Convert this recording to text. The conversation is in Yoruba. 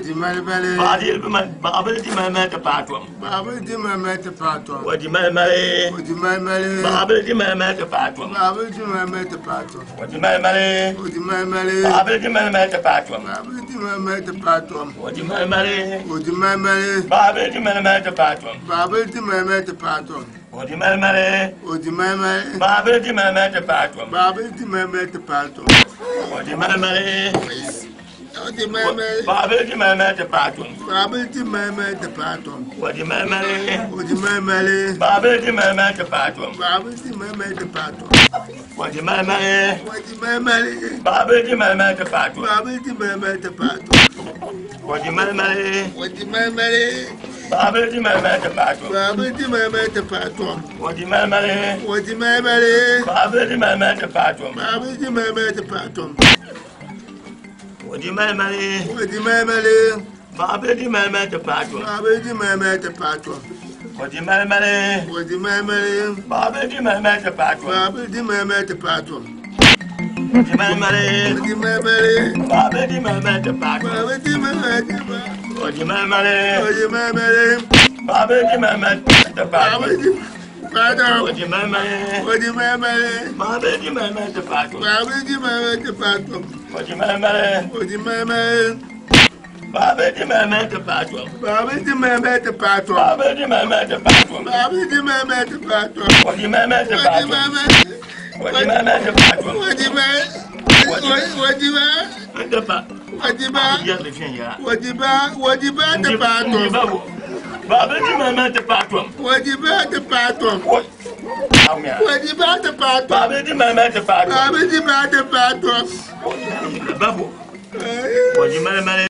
Odi malmale. Fadil man babel di mama te patwam. Babel di mama te patwam. Odi malmale. Odi malmale. Babel di mama te patwam. Babel di mama te patwam. Odi malmale. Odi malmale. Babel di mama te patwam. Babel di mama te patwam. Odi malmale. Odi malmale. Babel di mama te patwam. Babel di mama te patwam. Odi malmale. Odi malmale. Babel di mama te patwam. Babel di mama te patwam. Odi malmale. Odi malmale. Babel di mama te patwam. Babel di mama te patwam. Odi malmale. Odi malmale. Babel di mama te patwam. Babel di mama te patwam. Odi malmale. Odi malmale. Babel di mama te patwam. Babel di mama te patwam. Odi malmale. Odi malmale. Babel di mama te patwam. Babel di mama te patwam. Odi malmale. Odi malmale. Babel di mama te patwam. Babel di mama te patwam. Odi malmale. Odi malmale. Babel di mama te patwam. Babel di mama te patwam. Odi malmale. Odi malmale. Babel di mama te patwam. Babel di mama te patwam. Odi malmale. Odi malmale. Babel di mama te patwam. Babel di mama te patwam. Odi malmale. Odi malmale. Babel di mama te patwam. Babel di patwam. Odi malmale. Odi malmale. Babel di mama te patwam. Babel di mama te patwam. Odi malmale. Odi malmale. Babel di mama te patwam. Babel di mama te patwam. Babel di mama te patwam. Babel di mama te patwam. Odi mama te Odi patwam. mama. Odi mama te patwam. Odi mama. Odi mama. Te patwam. Odi mama. Ya le fien ya. Odi mama. Odi mama te patwam. Babel di mama te patwam. Odi mama te patwam. Amia. Odi mama te patwam. Babel di mama te patwam. Babel di mama te patwam. Babu. Odi mama